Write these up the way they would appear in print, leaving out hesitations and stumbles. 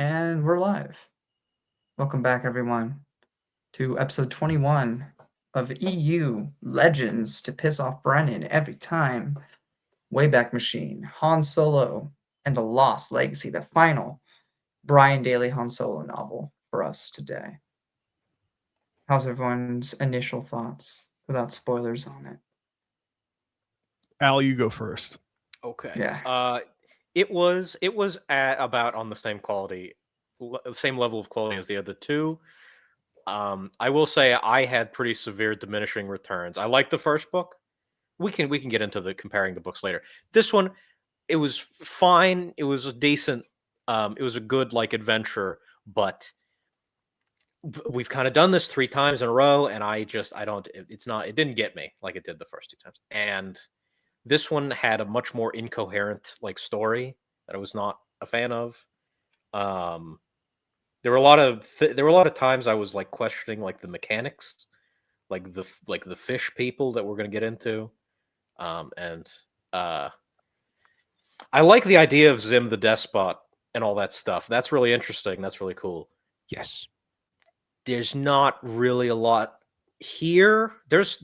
And we're live. Welcome back, everyone, to episode 21 of EU Legends to piss off Brennan every time. Wayback Machine, Han Solo, and the Lost Legacy, the final Brian Dailey Han Solo novel for us today. How's everyone's initial thoughts without spoilers on it? Al, you go first. Okay. Yeah. It was at about on the same quality, same level of quality as the other two. I will say I had pretty severe diminishing returns. I like the first book. We can get into the comparing the books later. This one, it was fine. It was a decent. It was a good adventure, but we've kind of done this 3 times in a row, and I don't. It didn't get me like it did the first 2 times, and this one had a much more incoherent story that I was not a fan of. There were a lot of times I was questioning the mechanics, the fish people that we're going to get into, and I like the idea of Zim the Despot and all that stuff. That's really interesting. That's really cool. Yes. There's not really a lot here. There's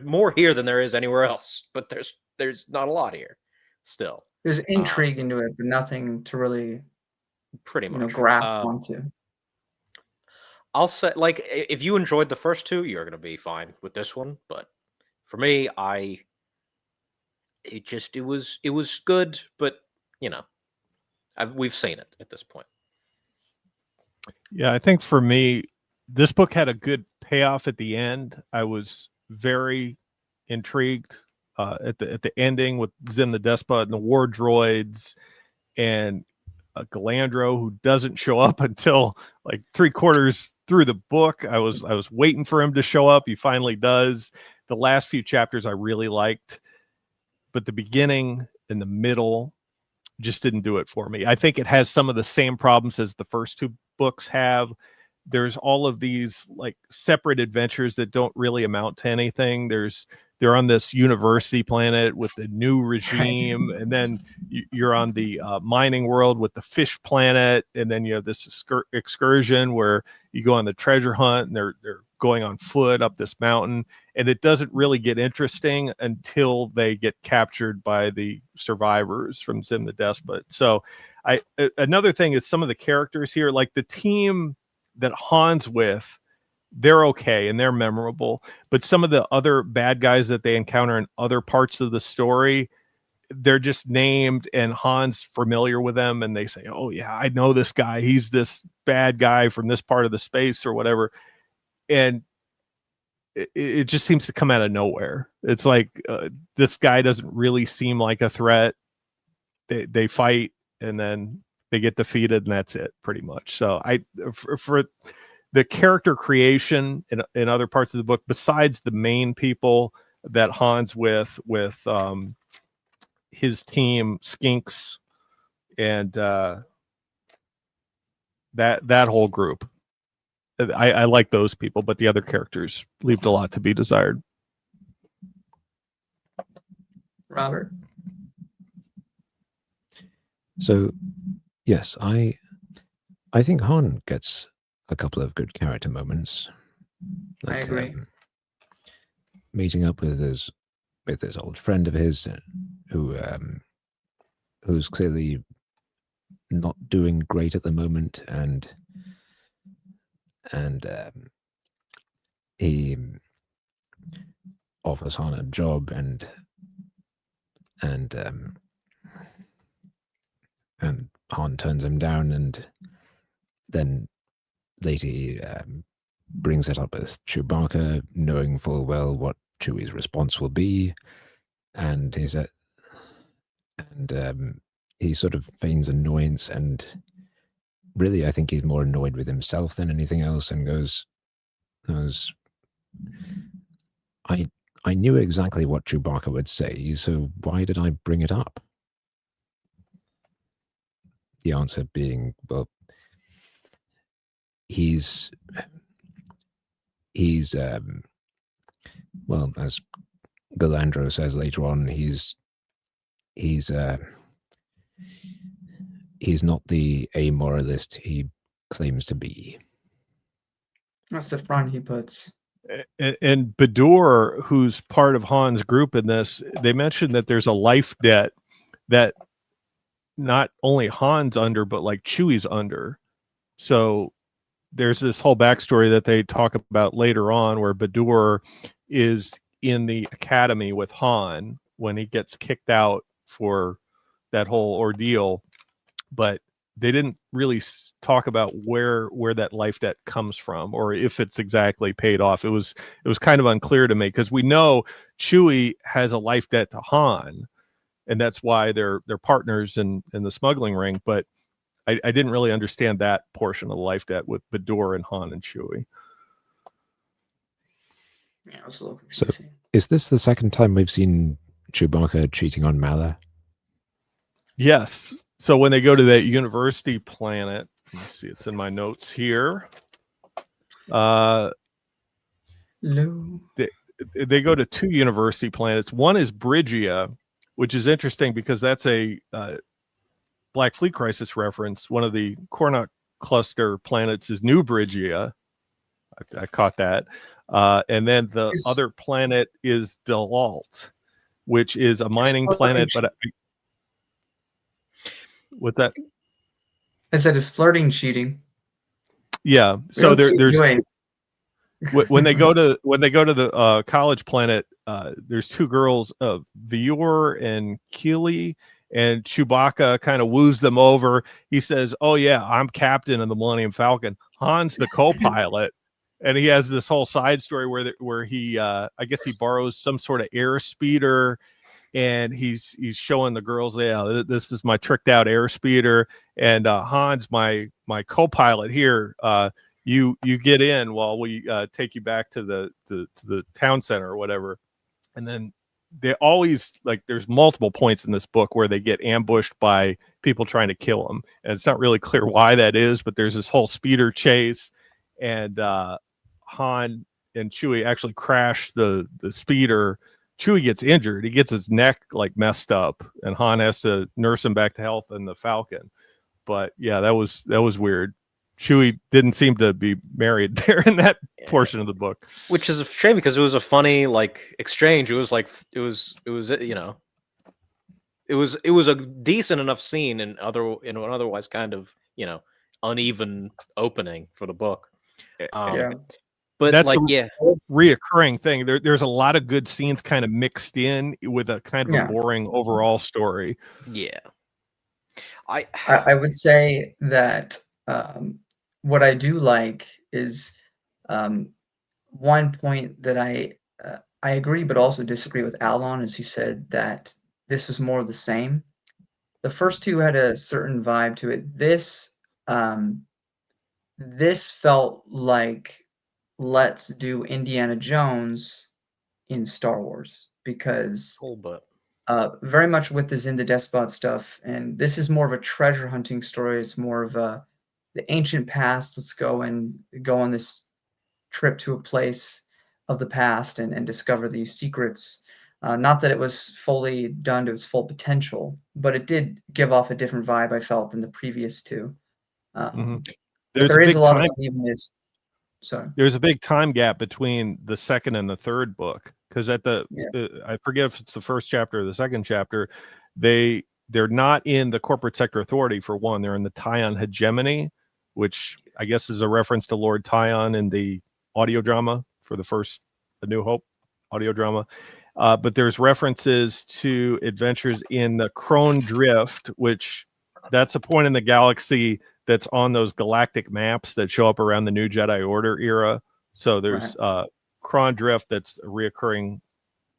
more here than there is anywhere else, but there's not a lot here still. There's intrigue into it, but nothing to really pretty much grasp onto. I'll say, if you enjoyed the first two, you're gonna be fine with this one. But for me, it was good, but we've seen it at this point. Yeah, I think for me, this book had a good payoff at the end. I was very intrigued at the ending with Zim the Despot and the war droids and Galandro, who doesn't show up until 3/4 through the book. I was waiting for him to show up. He finally does. The last few chapters I really liked, but the beginning and the middle just didn't do it for me. I think it has some of the same problems as the first 2 books have. There's all of these separate adventures that don't really amount to anything. They're on this university planet with a new regime, and then you're on the mining world with the fish planet, and then you have this excursion where you go on the treasure hunt, and they're going on foot up this mountain, and it doesn't really get interesting until they get captured by the survivors from Zim the Despot. So another thing is some of the characters here, the team that Han's with, they're okay and they're memorable, but some of the other bad guys that they encounter in other parts of the story, they're just named and Han's familiar with them, and they say, oh yeah, I know this guy, he's this bad guy from this part of the space or whatever, and it just seems to come out of nowhere. It's this guy doesn't really seem like a threat. They fight and then they get defeated, and that's it pretty much. So for the character creation in other parts of the book, besides the main people that Han's with his team, Skinks, and that whole group, I like those people, but the other characters leave a lot to be desired. Robert? So, yes, I think Han gets a couple of good character moments. I agree. Meeting up with his old friend of his, who's clearly not doing great at the moment, and he offers Han a job, and Han turns him down, and then later he brings it up with Chewbacca, knowing full well what Chewie's response will be, and he sort of feigns annoyance, and really I think he's more annoyed with himself than anything else, and goes, I knew exactly what Chewbacca would say, so why did I bring it up? The answer being, well, he's well, as Galandro says later on, he's he's not the amoralist he claims to be. That's the front he puts. And Bedour, who's part of Han's group in this, they mentioned that there's a life debt that not only Han's under, but like Chewie's under. So there's this whole backstory that they talk about later on where Bedour is in the academy with Han when he gets kicked out for that whole ordeal. But they didn't really talk about where that life debt comes from or if it's exactly paid off. It was kind of unclear to me because we know Chewie has a life debt to Han, and that's why they're partners in the smuggling ring. But I didn't really understand that portion of the life debt with Bedour and Han and Chewie. Yeah, it was a little So, confusing. is this the second time we've seen Chewbacca cheating on Mala? Yes. So when they go to that university planet, let me see, it's in my notes here. No. They go to 2 university planets. One is Bridgia, which is interesting because that's a Black Fleet Crisis reference. One of the Cornock cluster planets is New Bridgia. I caught that. And then the other planet is Delalt, which is a mining planet. But what's that? I said it's flirting cheating. Yeah. So there's when they go to the college planet, there's 2 girls, Vior and Keely, and Chewbacca kind of woos them over. He says, "Oh yeah, I'm captain of the Millennium Falcon. Han's the co-pilot." And he has this whole side story where he I guess he borrows some sort of air speeder, and he's showing the girls, yeah, this is my tricked out air speeder, and Han's my co-pilot here. You get in while we take you back to the town center or whatever. And then they always, like, there's multiple points in this book where they get ambushed by people trying to kill them, and it's not really clear why that is, but there's this whole speeder chase, and Han and Chewie actually crash the speeder. Chewie gets injured. He gets his neck like messed up, and Han has to nurse him back to health in the Falcon. But yeah, that was weird. Chewie didn't seem to be married there in that portion of the book, which is a shame because it was a funny like exchange. It was like it was you know, it was a decent enough scene in an otherwise kind of, you know, uneven opening for the book. Yeah. But that's like, a reoccurring thing. There's a lot of good scenes kind of mixed in with a kind of a boring overall story. Yeah. I would say that what I do like is one point that I agree but also disagree with Al on, is he said that this was more of the same. The first 2 had a certain vibe to it. This felt like, let's do Indiana Jones in Star Wars, because very much with the Zinda Despot stuff, and this is more of a treasure hunting story. It's more of the ancient past. Let's go on this trip to a place of the past and discover these secrets. Not that it was fully done to its full potential, but it did give off a different vibe, I felt, than the previous 2. There is a lot of unevenness. Sorry. There's a big time gap between the second and the third book, because at I forget if it's the first chapter or the second chapter, they're not in the corporate sector authority for one. They're in the Tyon hegemony, which I guess is a reference to Lord Tyon in the audio drama for the first A New Hope audio drama. But there's references to adventures in the Krone Drift, which that's a point in the galaxy that's on those galactic maps that show up around the New Jedi Order era. So there's Krone Drift, that's a reoccurring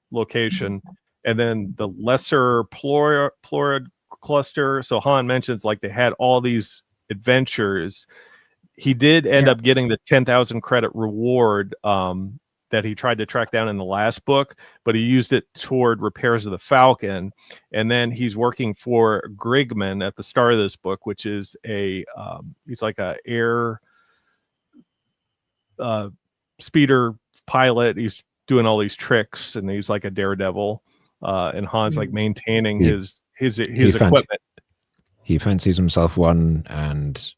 location. And then the Lesser Plorid Cluster. So Han mentions like they had all these adventures. He did end up getting the 10,000 credit reward that he tried to track down in the last book, but he used it toward repairs of the Falcon. And then he's working for Grigman at the start of this book, which is he's like a air speeder pilot. He's doing all these tricks, and he's like a daredevil. And Han's like maintaining his equipment. he fancies himself one, and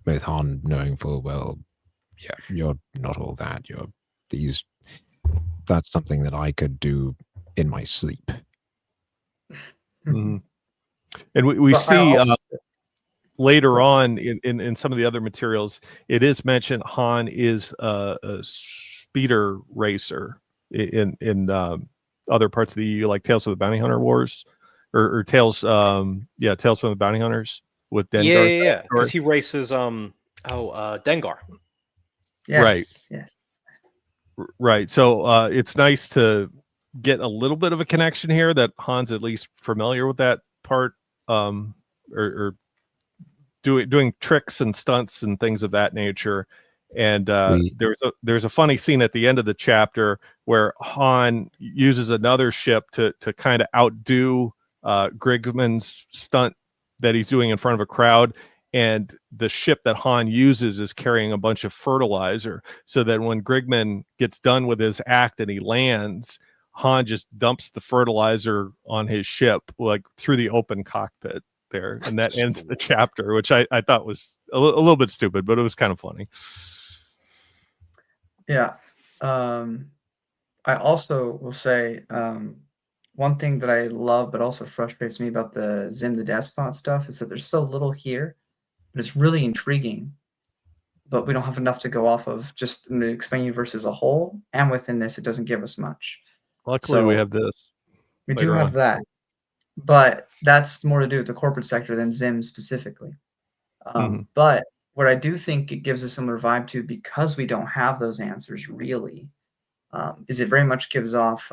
with Han knowing full well, yeah, you're not all that. You're these. That's something that I could do in my sleep. Mhm. And we But I see also, later Go ahead. on in some of the other materials, it is mentioned Han is a speeder racer in other parts of the EU, like Tales of the Bounty Hunter Wars, or Tales, Tales from the Bounty Hunters with Dengar's Yeah. Because backstory. he races Dengar. Right. Yes. Right. So it's nice to get a little bit of a connection here that Han's at least familiar with that part, or doing tricks and stunts and things of that nature. And there's a funny scene at the end of the chapter where Han uses another ship to kind of outdo Grigman's stunt that he's doing in front of a crowd. And the ship that Han uses is carrying a bunch of fertilizer, so that when Grigman gets done with his act and he lands, Han just dumps the fertilizer on his ship, like through the open cockpit there, and that ends the chapter, which I thought was a little bit stupid, but it was kind of funny. Yeah. I also will say one thing that I love but also frustrates me about the Zim the Despot stuff is that there's so little here, but it's really intriguing. But we don't have enough to go off of just in the Expand universe as a whole, and within this, it doesn't give us much. Luckily, we So have this we do later have on. that, but that's more to do with the corporate sector than Zim specifically. Mhm. But what I do think it gives a similar vibe to, because we don't have those answers really, is it very much gives off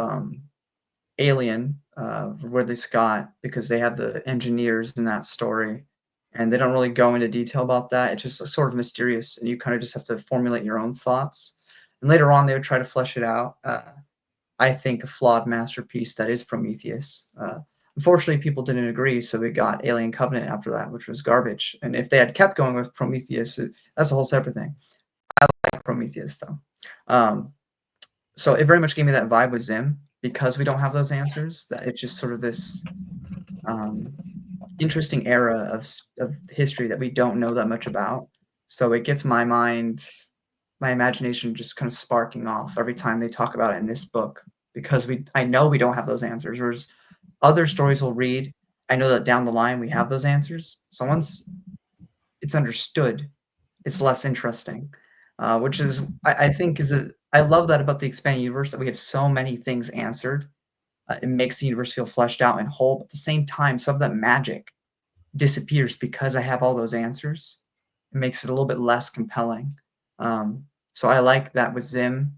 Alien, Ridley Scott, because they have the engineers in that story, and they don't really go into detail about that. It's just sort of mysterious, and you kind of just have to formulate your own thoughts. And later on, they would try to flesh it out. I think a flawed masterpiece that is Prometheus. Unfortunately, people didn't agree, so we got Alien Covenant after that, which was garbage. And if they had kept going with Prometheus, that's a whole separate thing. I like Prometheus though. So it very much gave me that vibe with Zim, because we don't have those answers. That it's just sort of this interesting era of history that we don't know that much about. So it gets my mind, my imagination just kind of sparking off every time they talk about it in this book, because I know we don't have those answers. Whereas other stories we'll read, I know that down the line we have those answers. So once it's understood, it's less interesting. Which is, I think, I love that about the expanded universe, that we have so many things answered. It makes the universe feel fleshed out and whole, but at the same time, some of that magic disappears because I have all those answers. It makes it a little bit less compelling. So I like that with Zim.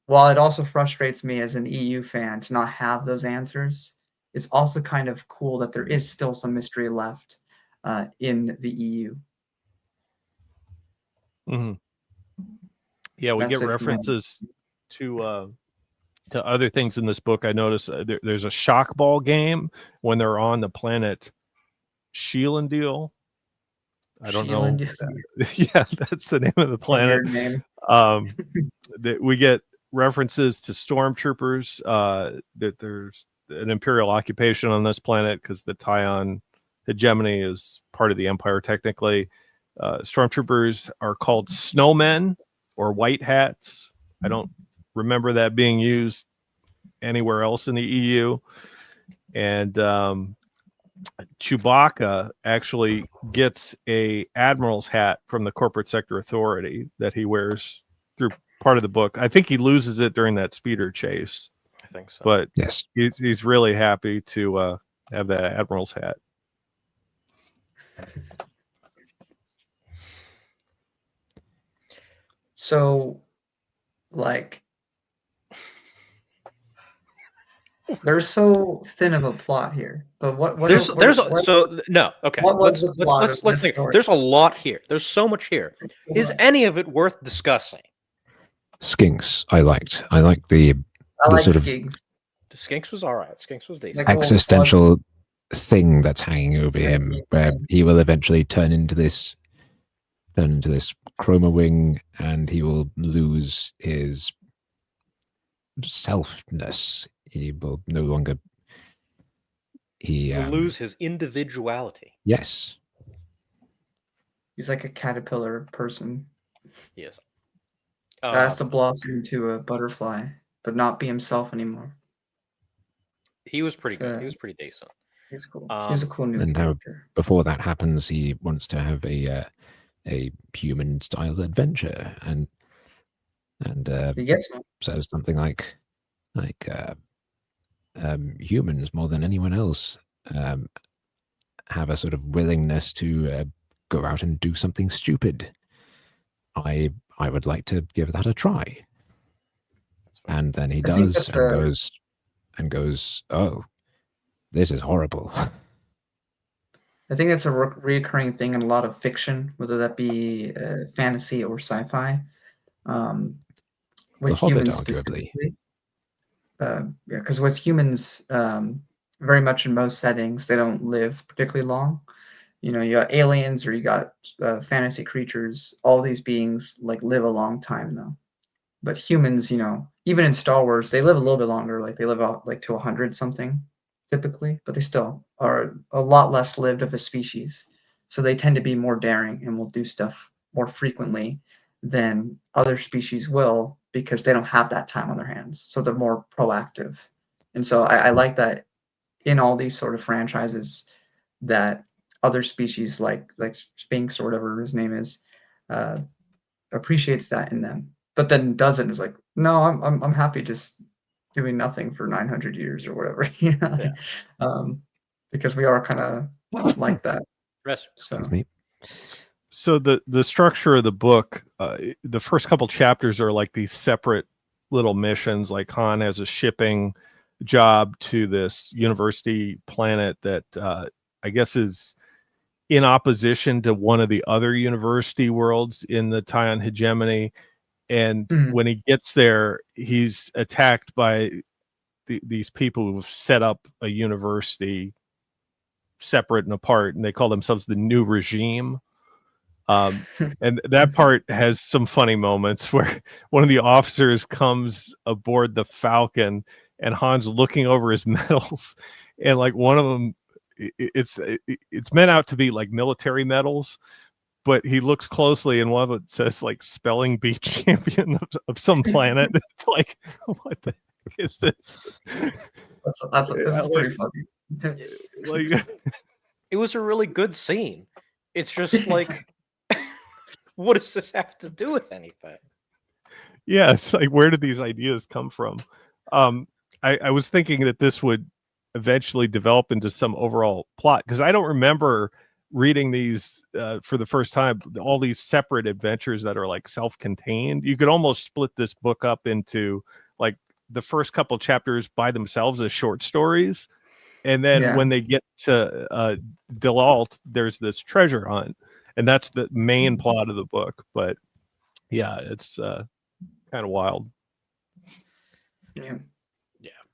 While it also frustrates me as an EU fan to not have those answers, it's also kind of cool that there is still some mystery left in the EU. Mhm. Yeah, we That's get it for me. references to other things in this book. I noticed there's a shock ball game when they're on the planet Sheelandil. I don't know. Yeah, that's the name of the planet. Weird name. That we get references to stormtroopers. That there's an imperial occupation on this planet because the Tyon hegemony is part of the Empire technically. Stormtroopers are called snowmen or white hats. I don't remember that being used anywhere else in the EU. And Chewbacca actually gets a admiral's hat from the corporate sector authority that he wears through part of the book. I think he loses it during that speeder chase. I think so. But Yes, he's really happy to have that admiral's hat. So, like, there's so thin of a plot here. But what no. Okay. was the plot of Let's this think. story? There's a lot here. There's so much here. So Is much. any of it worth discussing? Skinks. I liked the I like sort of Skiggs. The Skinks was all right. Skinks was decent. Like, existential thing that's hanging over him, where he will eventually turn into this chroma wing, and he will lose his selfness. He will no longer. he He'll lose his individuality. yes, He's like a caterpillar person Yes. that has to blossom into a butterfly, but not be himself anymore. He was pretty good. So- He was pretty decent. He's cool. He's a cool new and how character. before that happens, he wants to have a human style adventure, and He gets one. says something like humans more than anyone else have a sort of willingness to go out and do something stupid. I would like to give that a try. And then he I think does that's and goes, oh, this is horrible. I think it's a reoccurring thing in a lot of fiction, whether that be fantasy or sci-fi. With Hobbit, humans arguably. specifically, because with humans, very much in most settings, they don't live particularly long. You know, you got aliens or you got fantasy creatures. All these beings like live a long time though. But humans, you know, even in Star Wars, they live a little bit longer. Like they live out like to 100 something typically, but they still are a lot less lived of a species. So they tend to be more daring and will do stuff more frequently than other species will because they don't have that time on their hands. So they're more proactive. And so I like that in all these sort of franchises that other species like Sphinx or whatever his name is appreciates that in them, but then doesn't is like, no, I'm happy just doing nothing for 900 years or whatever, you know, Yeah. because we are kind of like that. Yes. So Excuse me. So the structure of the book, the first couple chapters are like these separate little missions. Like Han has a shipping job to this university planet that I guess is in opposition to one of the other university worlds in the Tyon hegemony. And when he gets there, he's attacked by these people who've set up a university separate and apart, and they call themselves the New Regime. And that part has some funny moments where one of the officers comes aboard the Falcon and Han's looking over his medals, and like one of them, it's meant out to be like military medals, but he looks closely and one of it says like spelling bee champion of some planet. It's like, what the heck is this? That's pretty funny. Like, It was a really good scene. It's just like, what does this have to do with anything? yeah, it's like, where did these ideas come from? I was thinking that this would eventually develop into some overall plot, because I don't remember reading these for the first time, all these separate adventures that are like self-contained. You could almost split this book up into like the first couple chapters by themselves as short stories, and then when they get to Delalt, there's this treasure hunt, and that's the main plot of the book. But yeah, it's kind of wild. Yeah.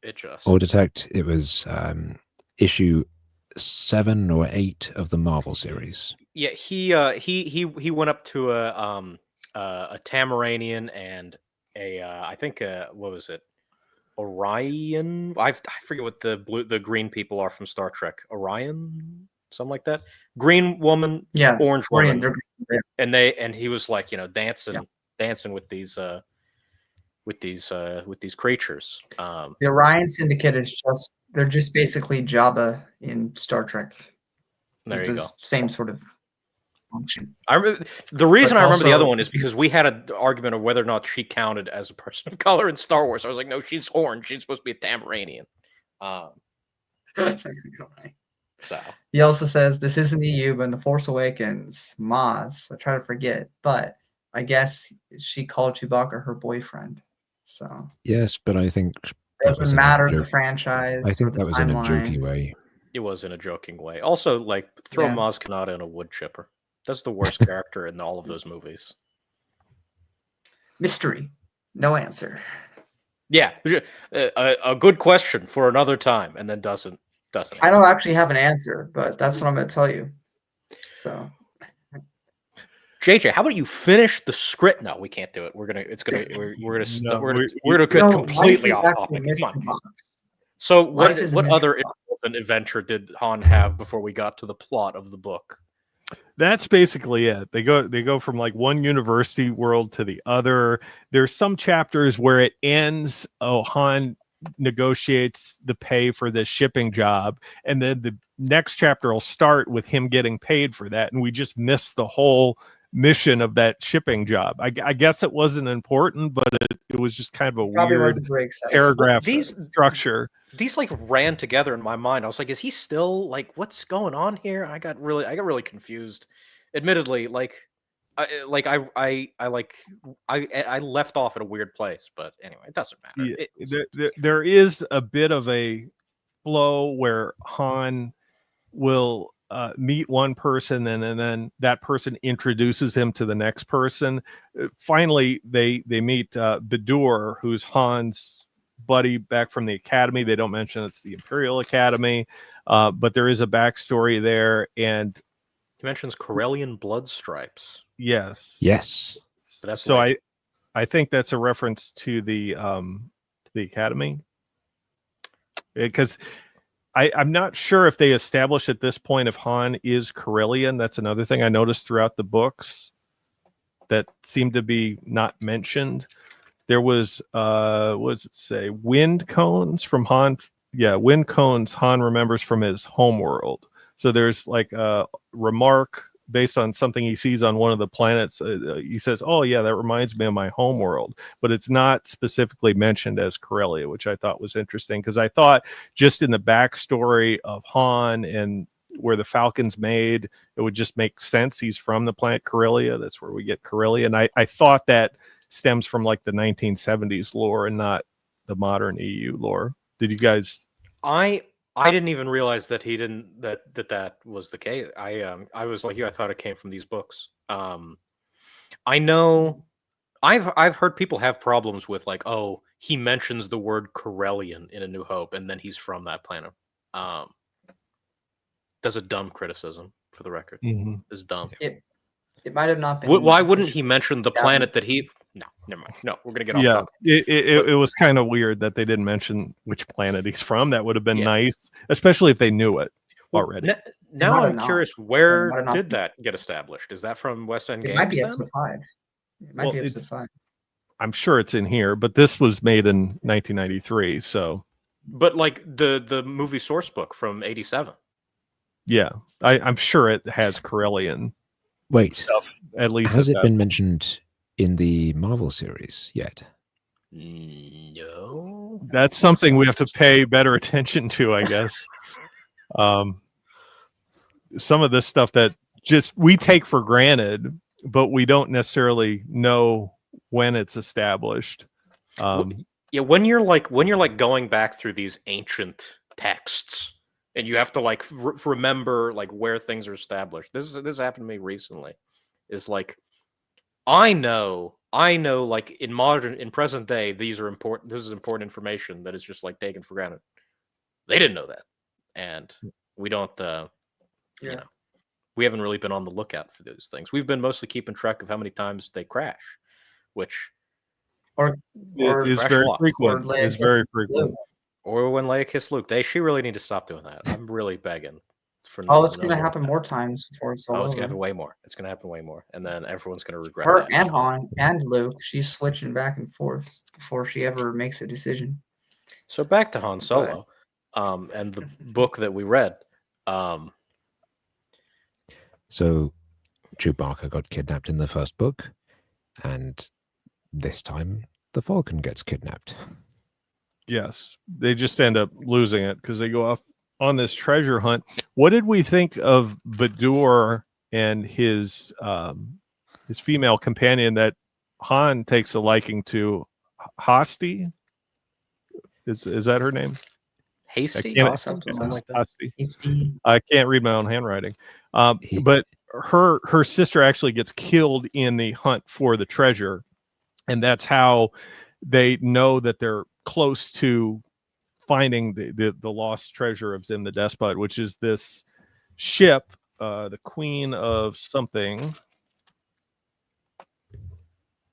It just Or detect it was issue 7 or 8 of the Marvel series. Yeah, he went up to a Tamaranian and a I think what was it, Orion? I forget what the green people are from Star Trek. Orion, something like that. Green woman, orange Orion, woman, and he was like, you know, dancing with these creatures. The Orion Syndicate is they're just basically Jabba in Star Trek. There you go. Same sort of function. I remember, the reason I remember the other one is because we had an argument of whether or not she counted as a person of color in Star Wars. I was like, no, she's orange. She's supposed to be a Tamaranian. So he also says this isn't EU, but in The Force Awakens, Maz. I try to forget, but I guess she called Chewbacca her boyfriend. So yes, but I think it doesn't matter the franchise. I think or the that was timeline. in a jokey way. it was in a joking way. Also, like, throw Maz Kanata in a wood chipper. That's the worst character in all of those movies. Mystery. No answer. Yeah, a good question for another time, and then doesn't. I don't actually have an answer, but that's what I'm going to tell you. So, JJ, how about you finish the script? No, we can't do it. We're gonna get completely off topic. Come on. So what other relevant adventure did Han have before we got to the plot of the book? That's basically it. They go from like one university world to the other. There's some chapters where it ends. Oh, Han negotiates the pay for the shipping job, and then the next chapter will start with him getting paid for that, and we just miss the whole mission of that shipping job. I guess it wasn't important, but it was just kind of a Probably weird wasn't very exciting. paragraph These structure. these like ran together in my mind. I was like, is he still like what's going on here? I got really confused. Admittedly, I left off at a weird place, but anyway, it doesn't matter. There is a bit of a flow where Han will meet one person and then that person introduces him to the next person. Finally, they meet Bedur, who's Han's buddy back from the academy. They don't mention it's the Imperial Academy, but there is a backstory there. And he mentions Corellian blood stripes. Yes. So I think that's a reference to the academy, because I'm not sure if they establish at this point if Han is Corellian. That's another thing I noticed throughout the books that seemed to be not mentioned. There was what does it say? Wind cones from Han. Yeah, wind cones Han remembers from his homeworld. So there's like a remark based on something he sees on one of the planets. He says, "Oh yeah, that reminds me of my homeworld," but it's not specifically mentioned as Corellia, which I thought was interesting, because I thought just in the backstory of Han and where the Falcon's made, it would just make sense. He's from the planet Corellia. That's where we get Corellia, and I thought that stems from like the 1970s lore and not the modern EU lore. Did you guys? I didn't even realize that he didn't that was the case. I was like you. I thought it came from these books. I know I've heard people have problems with like, oh, he mentions the word Corellian in A New Hope, and then he's from that planet. That's a dumb criticism, for the record. It's dumb. It might have not been. Why wouldn't he mention the planet that he? No, never mind. No, we're gonna get off topic. It was kind of weird that they didn't mention which planet he's from. That would have been nice, especially if they knew it already. Now I'm curious, where did that get established? Is that from West End Games? It might be episode 5. It might be episode 5. I'm sure it's in here, but this was made in 1993, so. But like the movie source book from '87. Yeah, I'm sure it has Corellian. Wait, stuff, at least has it been mentioned in the Marvel series yet? No. That's something we have to pay better attention to, I guess. Some of this stuff that just we take for granted, but we don't necessarily know when it's established. Yeah, when you're like going back through these ancient texts, and you have to like remember like where things are established. This happened to me recently. Is like I know like in present day these are important. This is important information that is just like taken for granted. They didn't know that, and we don't. You know, we haven't really been on the lookout for those things. We've been mostly keeping track of how many times they crash, which is very frequent. Is very frequent. Or when Leia kissed Luke. She really need to stop doing that. I'm really begging. It's going to happen more times before it's all over. It's going to happen way more. It's going to happen way more. And then everyone's going to regret her that. And Han and Luke, she's switching back and forth before she ever makes a decision. So back to Han Solo and the book that we read. So Chewbacca got kidnapped in the first book, and this time the Falcon gets kidnapped. Yes, they just end up losing it because they go off on this treasure hunt. What did we think of Bedur and his female companion that Han takes a liking to? Hasti? Is that her name? Hasty? Something like that. Hasty. I can't read my own handwriting. But her sister actually gets killed in the hunt for the treasure, and that's how they know that they're close to finding the lost treasure of Zim the Despot, which is this ship, the Queen of something.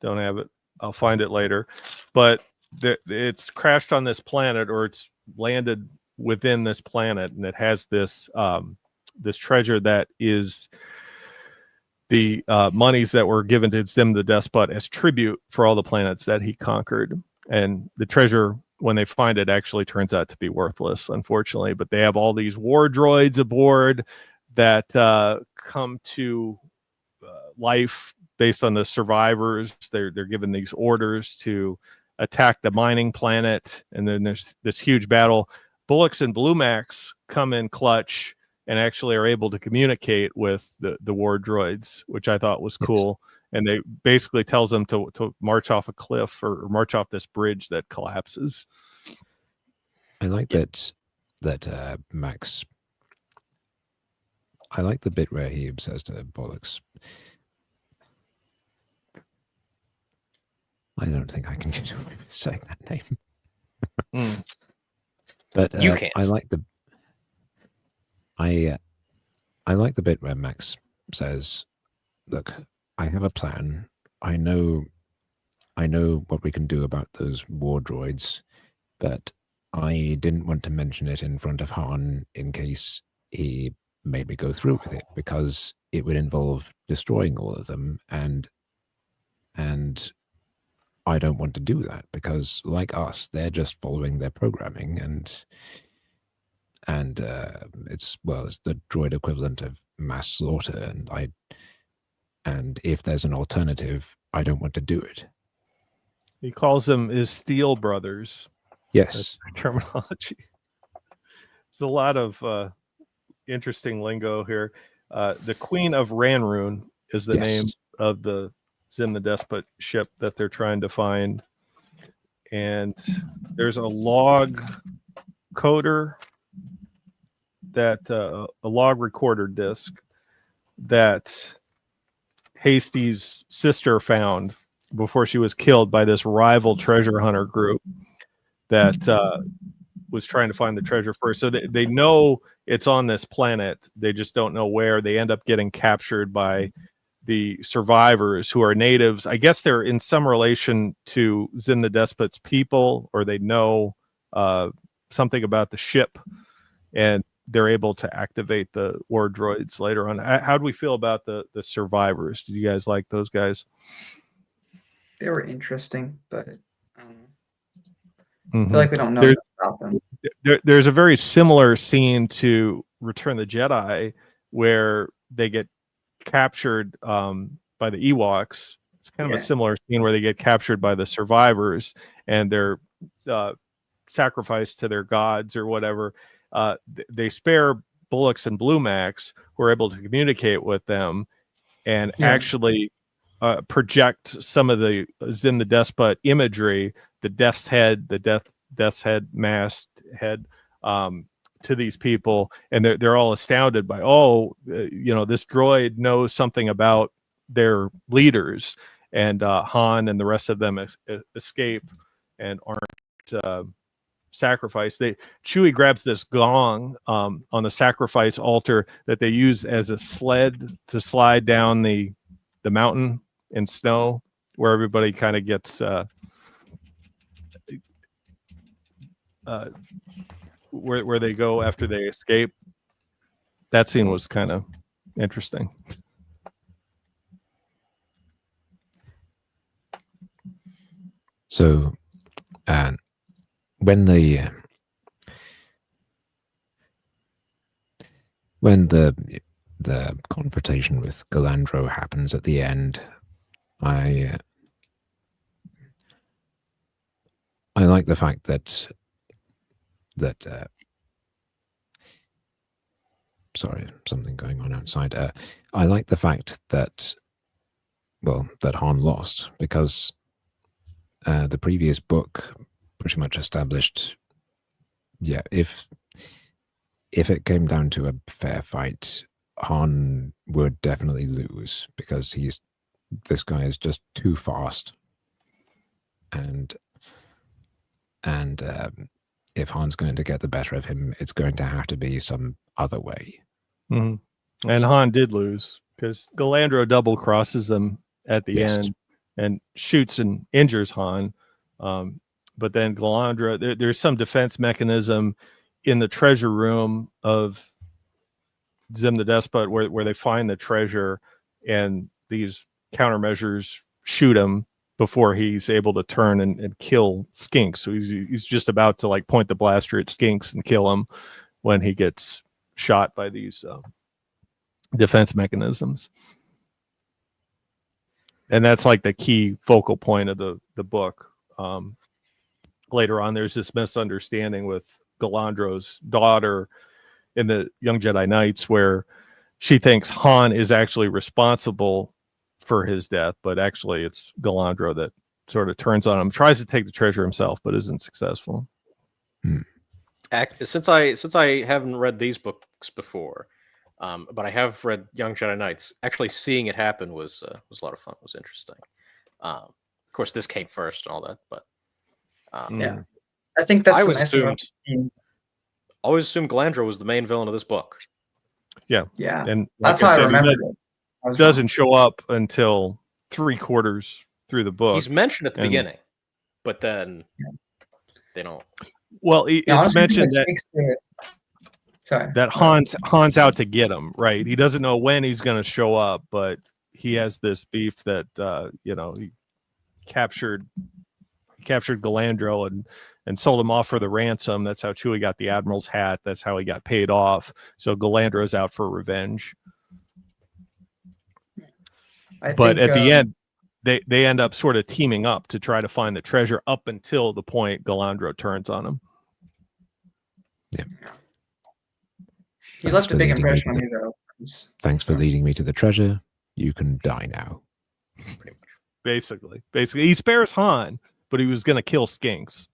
Don't have it. I'll find it later. But it's crashed on this planet, or it's landed within this planet, and it has this this treasure that is the monies that were given to Zim the Despot as tribute for all the planets that he conquered. And the treasure, when they find it, actually turns out to be worthless, unfortunately. But they have all these war droids aboard that come to life based on the survivors. They're given these orders to attack the mining planet, and then there's this huge battle. Bullocks and Bluemax come in clutch and actually are able to communicate with the war droids, which I thought was cool. Yes. And they basically tells them to march off a cliff or march off this bridge that collapses. I like that Max. I like the bit where he says to Bollocks, I don't think I can get away with saying that name. But you can. I like the bit where Max says, "Look, I have a plan. I know what we can do about those war droids, but I didn't want to mention it in front of Han in case he made me go through with it, because it would involve destroying all of them, and I don't want to do that, because like us, they're just following their programming, and it's the droid equivalent of mass slaughter, and if there's an alternative, I don't want to do it." He calls them his Steel brothers. Yes. That's terminology. There's a lot of interesting lingo here. The Queen of Ranroon is the name of the Zim the Despot ship that they're trying to find. And there's a log coder that a log recorder disc that Hasty's sister found before she was killed by this rival treasure hunter group that was trying to find the treasure first. So they know it's on this planet. They just don't know where. They end up getting captured by the survivors, who are natives. I guess they're in some relation to Zim the Despot's people, or they know something about the ship, and they're able to activate the war droids later on. How do we feel about the survivors? Did you guys like those guys? They were interesting, but I feel like we don't know enough about them. There's a very similar scene to Return of the Jedi where they get captured by the Ewoks. It's kind of a similar scene where they get captured by the survivors and they're sacrificed to their gods or whatever. They spare Bullocks and Bluemax, who are able to communicate with them and actually project some of the Zim the Despot imagery, the Death's Head, Death's Head, masked head, to these people, and they're all astounded by, this droid knows something about their leaders, and Han and the rest of them escape and aren't sacrificed. Chewie grabs this gong on the sacrifice altar that they use as a sled to slide down the mountain in snow, where everybody kind of gets where they go after they escape. That scene was kind of interesting. So, when the confrontation with Galandro happens at the end, I like the fact that sorry, something going on outside. I like the fact that Han lost, because the previous book pretty much established, if it came down to a fair fight, Han would definitely lose, because this guy is just too fast, and if Han's going to get the better of him, it's going to have to be some other way. Mm-hmm. And Han did lose, because Galandro double crosses them at the end and shoots and injures Han. But then Galandro, there's some defense mechanism in the treasure room of Zim the Despot, where they find the treasure, and these countermeasures shoot him before he's able to turn and kill Skinks. So he's just about to like point the blaster at Skinks and kill him when he gets shot by these defense mechanisms. And that's like the key focal point of the book. Later on, there's this misunderstanding with Galandro's daughter in the Young Jedi Knights, where she thinks Han is actually responsible for his death, but actually it's Galandro that sort of turns on him, tries to take the treasure himself, but isn't successful. Since I haven't read these books before, but I have read Young Jedi Knights, actually seeing it happen was a lot of fun. It was interesting. Of course, this came first and all that, but yeah, I think that's always assumed Galandro was the main villain of this book. Yeah, and like that's how I remember it. Doesn't show up until 3/4 through the book. He's mentioned at the beginning, but then they don't. Well, it's mentioned that Han's out to get him, right? He doesn't know when he's going to show up, but he has this beef that he captured Galandro and sold him off for the ransom. That's how Chewie got the Admiral's hat. That's how he got paid off. So Galandro's out for revenge. But at the end, they end up sort of teaming up to try to find the treasure up until the point Galandro turns on him. Yeah. He left a big impression on me, though. Thanks for leading me to the treasure. You can die now. Pretty much. Basically, he spares Han, but he was going to kill Skinks.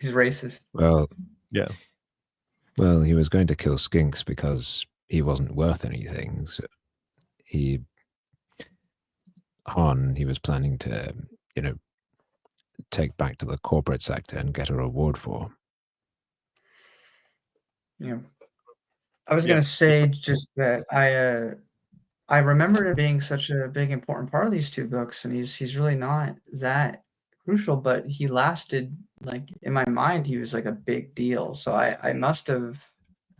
He's racist. Well, yeah. Well, he was going to kill Skinks because he wasn't worth anything. So he was planning to, take back to the corporate sector and get a reward for. Yeah. I was going to say just that I remember it being such a big important part of these two books, and he's really not that crucial, but he lasted, like, in my mind, he was like a big deal. So I must have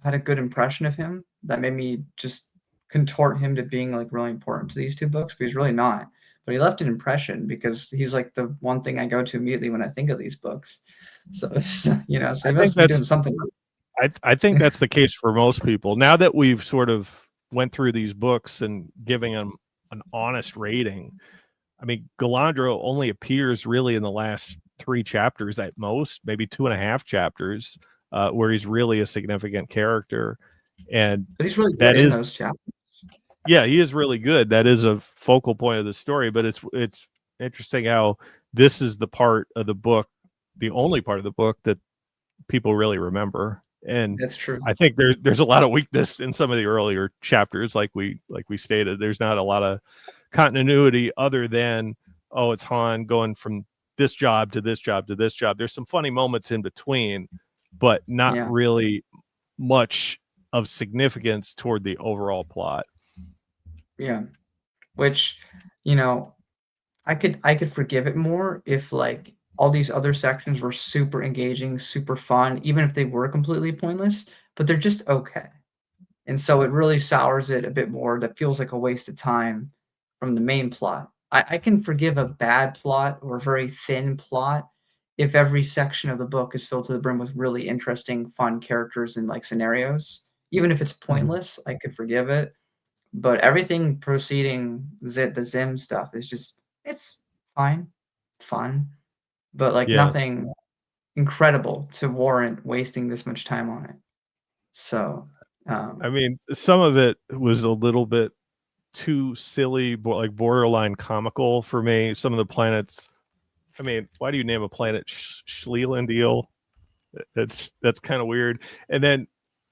had a good impression of him that made me just contort him to being like really important to these two books, but he's really not. But he left an impression because he's like the one thing I go to immediately when I think of these books. So so he must be doing something. I think that's the case for most people. Now that we've sort of went through these books and giving them an honest rating, I mean, Galandro only appears really in the last 3 chapters at most, maybe 2.5 chapters, where he's really a significant character. And but he's really good in those chapters. Yeah, he is really good. That is a focal point of the story, but it's interesting how this is the part of the book, the only part of the book that people really remember. And that's true. I think there's a lot of weakness in some of the earlier chapters, like we stated. There's not a lot of continuity other than, oh, it's Han going from this job to this job to this job. There's some funny moments in between, but not really much of significance toward the overall plot. Yeah, which I could forgive it more if like all these other sections were super engaging, super fun, even if they were completely pointless, but they're just okay. And so it really sours it a bit more. That feels like a waste of time from the main plot. I can forgive a bad plot or a very thin plot if every section of the book is filled to the brim with really interesting, fun characters and like scenarios. Even if it's pointless, I could forgive it. But everything preceding the Zim stuff is just, it's fine, fun, but like nothing incredible to warrant wasting this much time on it. So, I mean, some of it was a little bit too silly, like borderline comical for me. Some of the planets, I mean, why do you name a planet Schleelandeel? That's kind of weird. And then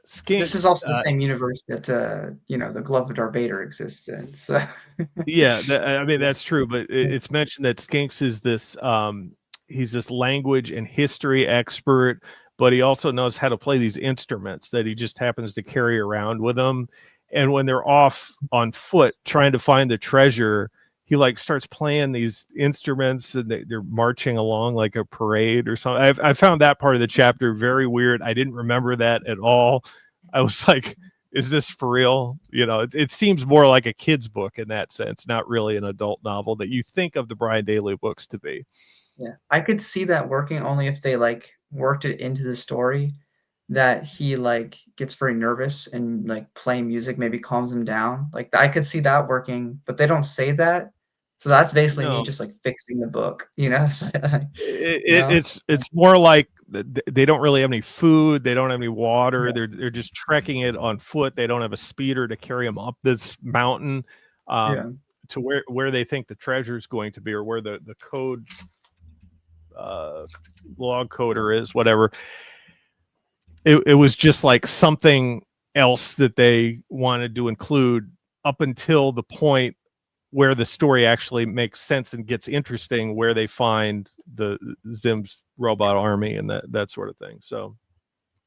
Skinks, this is also the same universe that the glove of Darth Vader exists in. So I mean that's true, but it's mentioned that Skinks is this he's this language and history expert, but he also knows how to play these instruments that he just happens to carry around with him. And when they're off on foot trying to find the treasure, he like starts playing these instruments and they're marching along like a parade or something. I found that part of the chapter very weird. I didn't remember that at all. I was like, is this for real? You know, it seems more like a kid's book in that sense, not really an adult novel that you think of the Brian Dailey books to be. Yeah, I could see that working only if they like worked it into the story that he like gets very nervous and like playing music maybe calms him down. Like I could see that working, but they don't say that. So that's basically me No, just like fixing the book, you know? So, you it, know? it's more like they don't really have any food, they don't have any water, Yeah, they're just trekking it on foot. They don't have a speeder to carry them up this mountain yeah, to where they think the treasure is going to be, or where the code log coder is, whatever. It was just like something else that they wanted to include up until the point where the story actually makes sense and gets interesting, where they find the Zim's robot army and that sort of thing. So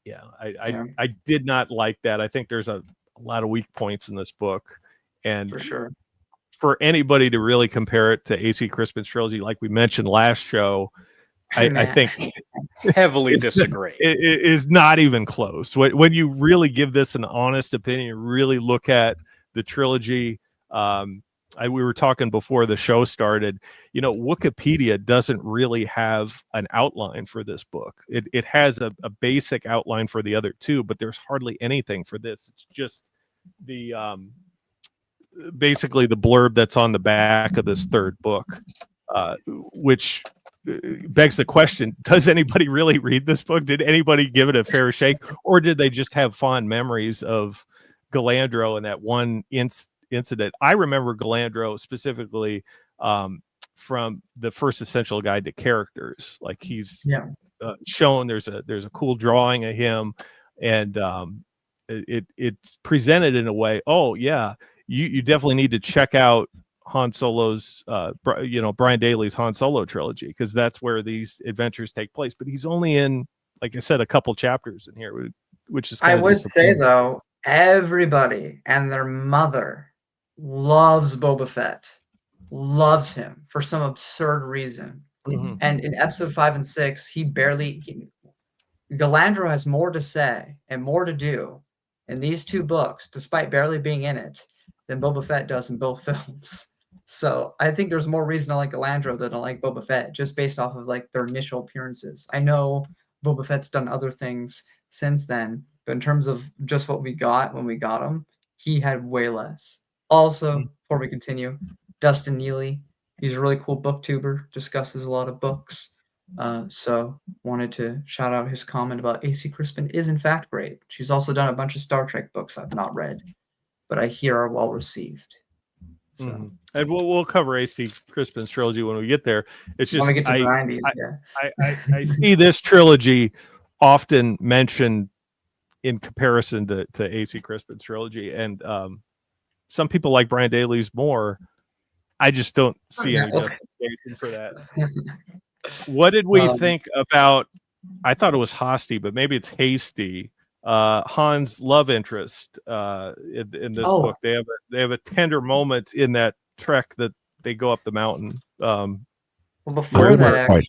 yeah, yeah, I did not like that. I think there's a lot of weak points in this book, and for sure. for anybody to really compare it to AC Crispin's trilogy, like we mentioned last show, I Man, think Heavily it's disagree. it is not even close. When you really give this an honest opinion, really look at the trilogy. We were talking before the show started. You know, Wikipedia doesn't really have an outline for this book. It has a basic outline for the other two, but there's hardly anything for this. It's just the basically the blurb that's on the back of this third book, which begs the question: does anybody really read this book? Did anybody give it a fair shake, or did they just have fond memories of Galandro and that one incident? I remember Galandro specifically from the first Essential Guide to Characters. Like he's yeah, shown there's a cool drawing of him, and it's presented in a way. Oh yeah, you definitely need to check out Han Solo's, Brian Dailey's Han Solo trilogy, because that's where these adventures take place. But he's only in, like I said, a couple chapters in here, which is I kind of would say disappointing. though, everybody and their mother loves Boba Fett, loves him for some absurd reason. Mhm. And in episode 5 and 6, Galandro has more to say and more to do in these two books, despite barely being in it, than Boba Fett does in both films. So I think there's more reason to like Galandro than I like Boba Fett, just based off of like their initial appearances. I know Boba Fett's done other things since then, but in terms of just what we got when we got him, he had way less. Also, before we continue, Dustin Neely, he's a really cool booktuber, discusses a lot of books. So wanted to shout out his comment about AC Crispin is in fact great. She's also done a bunch of Star Trek books I've not read, but I hear are well received. So And we'll cover AC Crispin's trilogy when we get there. It's when we just get to the 90s, yeah. I see this trilogy often mentioned in comparison to AC Crispin's trilogy, and some people like Brian Dailey's more. I just don't see Yeah, any okay. justification for that. What did we think about? I thought it was Hasty, but maybe it's Hasty. Han's love interest in this book. They have a tender moment in that trek that they go up the mountain. Well, I before that, wouldn't quite,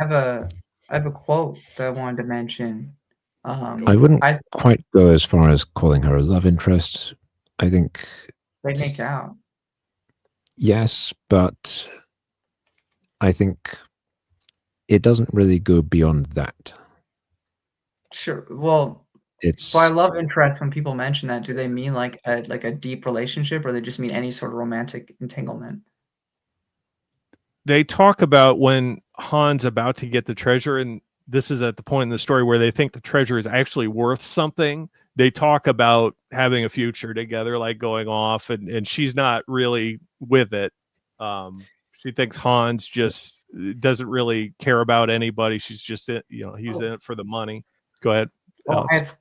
actually, I have a quote that I wanted to mention. I wouldn't I quite go as far as calling her a love interest. I think they make out. yes, but I think it doesn't really go beyond that. Sure. Well, It's by love interest, when people mention that, do they mean like a deep relationship, or they just mean any sort of romantic entanglement? They talk about when Han's about to get the treasure, and this is at the point in the story where they think the treasure is actually worth something. They talk about having a future together, like going off, and she's not really with it. She thinks Han's just doesn't really care about anybody. She's just he's in it for the money. Go ahead, Well, Alex.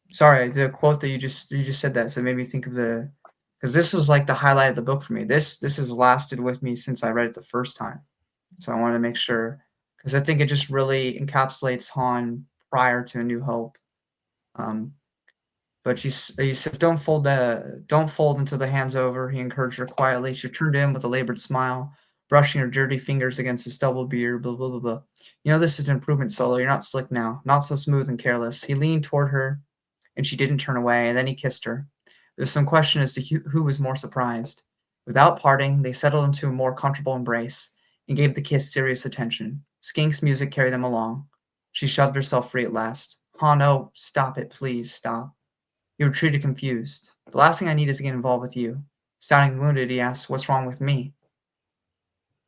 sorry, the quote that you just said that, so it made me think of because this was like the highlight of the book for me. This has lasted with me since I read it the first time. So I wanted to make sure, because I think it just really encapsulates Han prior to A New Hope. But he says, don't fold until the hand's over. He encouraged her quietly. She turned in with a labored smile, brushing her dirty fingers against his stubble beard, blah, blah, blah, blah. You know, this is an improvement, Solo. You're not slick now. Not so smooth and careless. He leaned toward her, and she didn't turn away, and then he kissed her. There was some question as to who was more surprised. Without parting, they settled into a more comfortable embrace and gave the kiss serious attention. Skink's music carried them along. She shoved herself free at last. Han, no, stop it, please, stop. You retreated confused. The last thing I need is to get involved with you. Sounding wounded, he asks, what's wrong with me?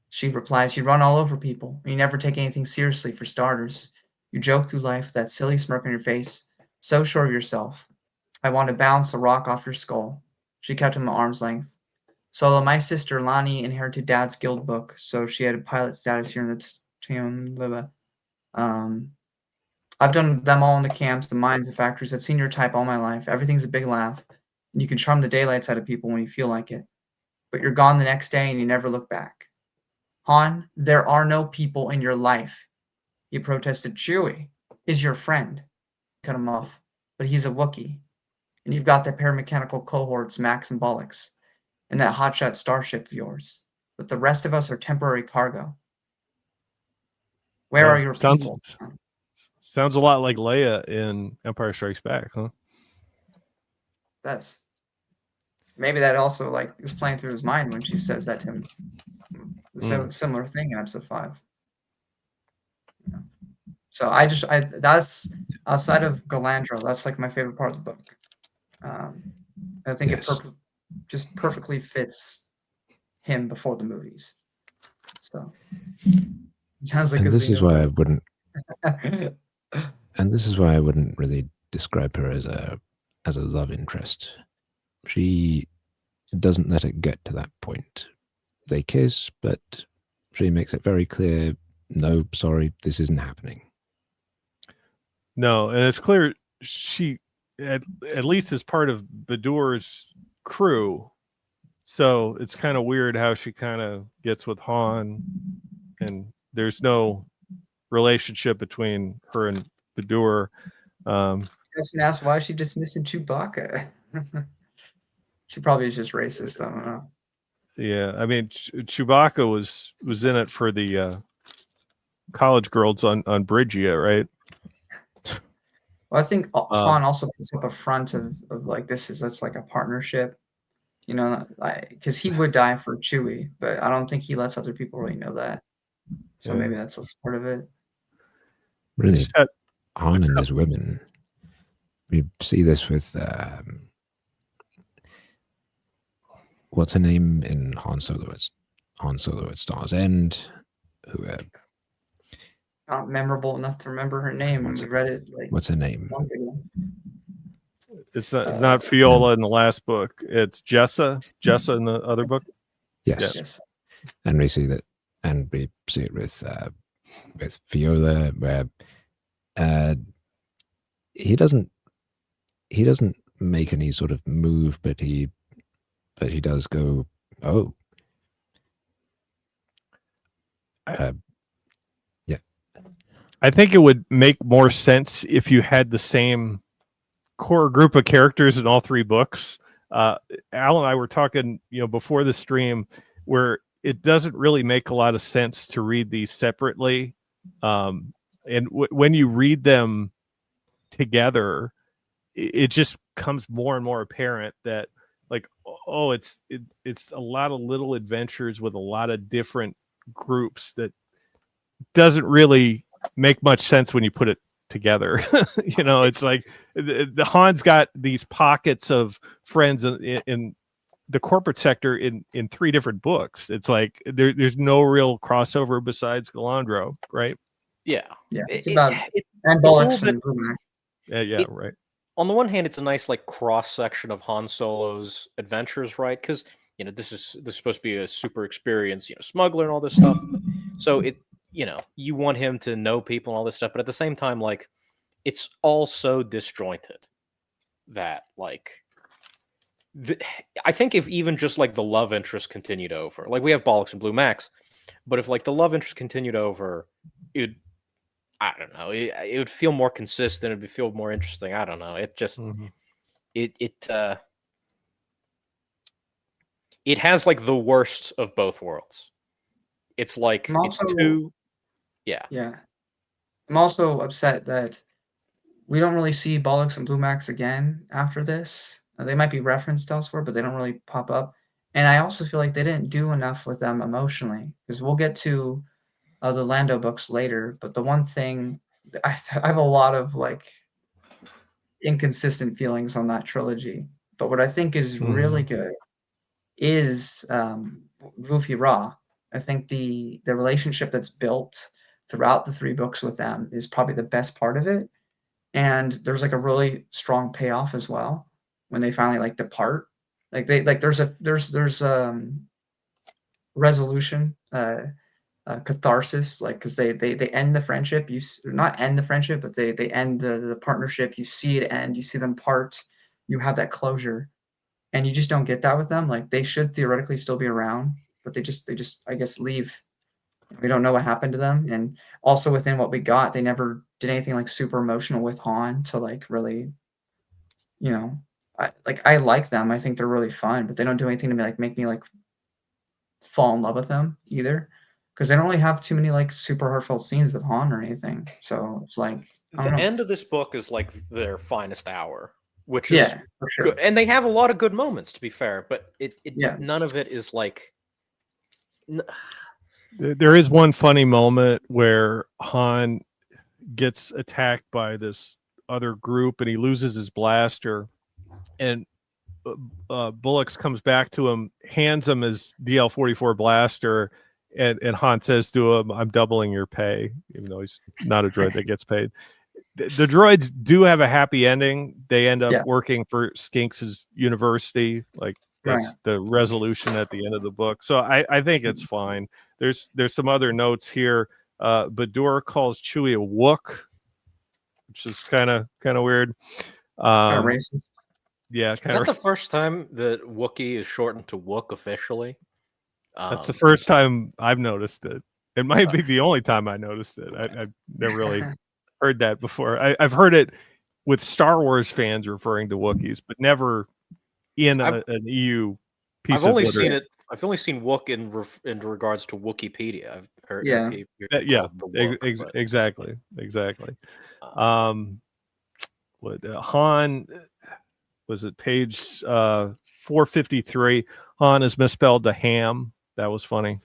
She replies, you run all over people, and you never take anything seriously for starters. You joke through life with that silly smirk on your face, so sure of yourself. I want to bounce a rock off your skull. She kept him at arm's length. Solo, my sister Lonnie inherited Dad's guild book, so she had a pilot status here in the town. I've done them all in the camps, the mines, the factories. I've seen your type all my life. Everything's a big laugh, and you can charm the daylights out of people when you feel like it. But you're gone the next day, and you never look back. Han, there are no people in your life. He protested. Chewie is your friend. Cut him off. But he's a Wookiee. And you've got the paramechanical cohorts, Max and Bollocks, and that hotshot starship of yours. But the rest of us are temporary cargo. Where are your people? Sounds a lot like Leia in Empire Strikes Back, huh? That's maybe that also like is playing through his mind when she says that to him. So similar thing in episode 5. Yeah. So that's outside of Galandro, that's like my favorite part of the book. I think it just perfectly fits him before the movies. So it sounds like this is why I wouldn't. And this is why I wouldn't really describe her as a love interest. She doesn't let it get to that point. They kiss, but she makes it very clear, no, sorry, this isn't happening. No, and it's clear she, at least as part of Badur's crew, so it's kind of weird how she kind of gets with Han, and there's no relationship between her and Badur. Just ask why is she dismissing Chewbacca? She probably is just racist. I don't know. Yeah, I mean, Chewbacca was in it for the college girls on Bridgia, right? Well, I think Han also puts up a front of like that's like a partnership, you know, because he would die for Chewie, but I don't think he lets other people really know that. So maybe that's a part of it. Really, Han and his women. We see this with what's her name in Han Solo at Star's End, who not memorable enough to remember her name when we read it. Like, what's her name? It's not Fiola in the last book. It's Jessa in the other book. Yes. And we see that, and we see it with Fiola, where he doesn't make any sort of move, but he does go, oh. Yeah. I think it would make more sense if you had the same core group of characters in all 3 books. Al and I were talking, before the stream, where it doesn't really make a lot of sense to read these separately. And when you read them together, it just comes more and more apparent that, like, oh, it's a lot of little adventures with a lot of different groups that doesn't really make much sense when you put it together. It's like the Han's got these pockets of friends in the corporate sector in 3 different books. It's like there's no real crossover besides Galandro, right? Yeah. It's about and Bollocks and right. On the one hand, it's a nice like cross section of Han Solo's adventures, right? Because this is supposed to be a super experienced smuggler and all this stuff. So it you want him to know people and all this stuff, but at the same time, like, it's all so disjointed that, like, I think if even just like the love interest continued over, like we have Bollocks and Blue Max, but if like the love interest continued over, I don't know, it would feel more consistent. It would feel more interesting. I don't know. It just it has like the worst of both worlds. It's like it's too, yeah. I'm also upset that we don't really see Bollocks and Blue Max again after this. They might be referenced elsewhere, but they don't really pop up. And I also feel like they didn't do enough with them emotionally, because we'll get to the Lando books later. But the one thing I have a lot of like inconsistent feelings on that trilogy. But what I think is really good is Vufi Ra. I think the relationship that's built throughout the 3 books with them is probably the best part of it. And there's like a really strong payoff as well when they finally like depart. Like there's resolution, catharsis, like because they end the friendship. Not end the friendship, but they end the partnership. You see it end. You see them part. You have that closure, and you just don't get that with them. Like they should theoretically still be around, but they just I guess leave. We don't know what happened to them, and also within what we got, they never did anything like super emotional with Han to like really, I like them. I think they're really fun, but they don't do anything to make me like fall in love with them either, because they don't really have too many like super heartfelt scenes with Han or anything. So it's like the end of this book is like their finest hour, which is for sure. good. And they have a lot of good moments, to be fair, but none of it is like. There is one funny moment where Han gets attacked by this other group and he loses his blaster, and Bullocks comes back to him, hands him his DL-44 blaster, and Han says to him, "I'm doubling your pay," even though he's not a droid that gets paid. The droids do have a happy ending. They end up working for Skinks' university. Like that's the resolution at the end of the book. So I think it's fine. There's some other notes here. Badur calls Chewie a Wook, which is kind of weird. Kind of racist. Yeah, is that the first time that Wookiee is shortened to Wook officially? That's the first time I've noticed it. It might be the only time I noticed it. I've never really heard that before. I've heard it with Star Wars fans referring to Wookiees, but never in an EU piece of literature. I've only seen Wook in regards to Wikipedia. I've heard exactly. Han, was it page 453? Han is misspelled to ham. That was funny.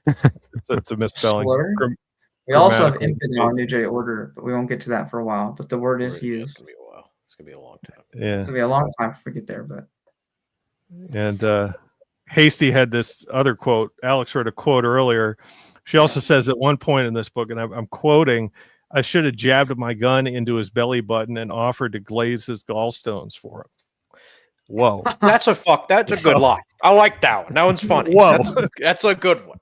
It's a misspelling. We also have infinite on New Jedi Order, but we won't get to that for a while. But the word is used. It's gonna be a while. It's gonna be a long time. Yeah, it's gonna be a long time if we get there. But and Hasty had this other quote. Alex read a quote earlier. She also says at one point in this book, and I'm quoting, "I should have jabbed my gun into his belly button and offered to glaze his gallstones for him." Whoa, that's a good line. I like that one. That one's funny. Whoa, that's a good one.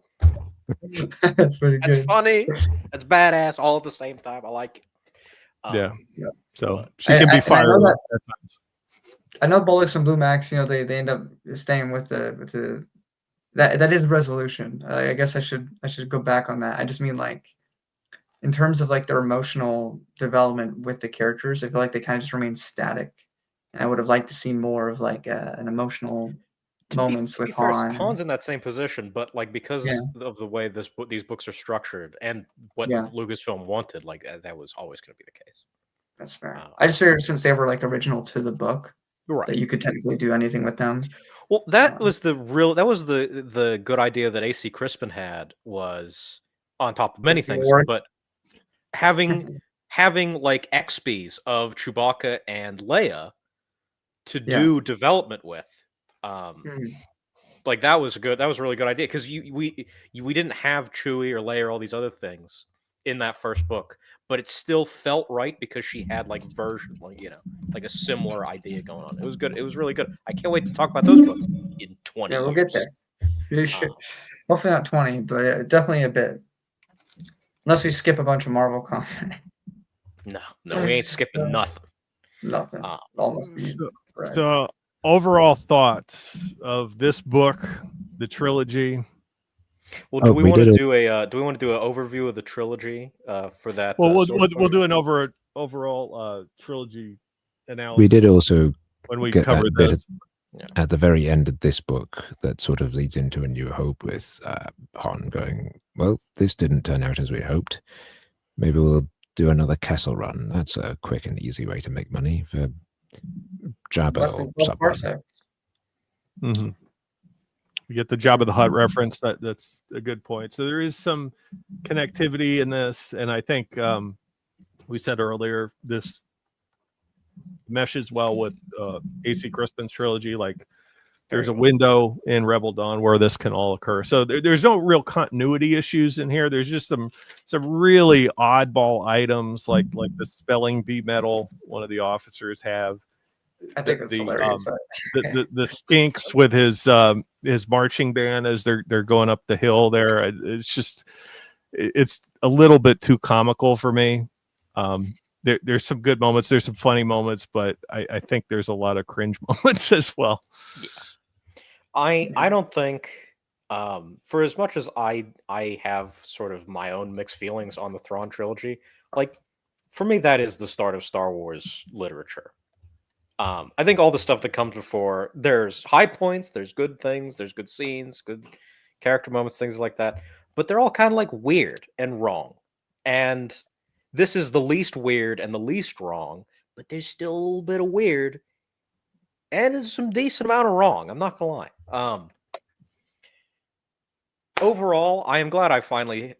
That's pretty good. That's funny. That's badass all at the same time. I like it. Yeah. So she can be fired. I know Bullocks and Blue Max, they end up staying with the that is resolution. I guess I should go back on that. I just mean like in terms of like their emotional development with the characters, I feel like they kind of just remain static. And I would have liked to see more of like an emotional moments with Han. Han's in that same position, but like because of the way these books are structured and what Lucasfilm wanted, like that was always going to be the case. That's fair. I just figured since they were like original to the book, that you could technically do anything with them. Well, that was the good idea that AC Crispin had, was on top of many things, but having like XPs of Chewbacca and Leia to do development with. Like that was a really good idea, because we didn't have Chewie or Leia or all these other things in that first book, but it still felt right because she had like like a similar idea going on. It was good. It was really good. I can't wait to talk about those books in 20 years. We'll get there. Hopefully not 20, but definitely a bit. Unless we skip a bunch of Marvel content. No, we ain't skipping nothing. Nothing. Almost. So overall thoughts of this book, the trilogy. Well, do we want to do an overview of the trilogy for that? Well, we'll do an overall trilogy analysis. We did also when we get cover that bit this. at the very end of this book that sort of leads into A New Hope with Han going, well, this didn't turn out as we hoped. Maybe we'll do another castle run. That's a quick and easy way to make money for Jabba Less or than 12 someone. parsecs. Mm-hmm. You get the Jabba the Hutt reference. That's a good point. So there is some connectivity in this, and I think we said earlier this meshes well with AC Crispin's trilogy. Like there's a window in Rebel Dawn where this can all occur. So there's no real continuity issues in here. There's just some really oddball items like the spelling bee medal one of the officers have. I think that's hilarious. The skinks with his marching band as they're going up the hill there. It's just it's a little bit too comical for me. There's some good moments, there's some funny moments, but I think there's a lot of cringe moments as well. Yeah. I don't think for as much as I have sort of my own mixed feelings on the Thrawn trilogy, like for me that is the start of Star Wars literature. I think all the stuff that comes before, there's high points, there's good things, there's good scenes, good character moments, things like that, but they're all kind of like weird and wrong. And this is the least weird and the least wrong, but there's still a little bit of weird and there's some decent amount of wrong. I'm not gonna lie. Overall, I am glad I finally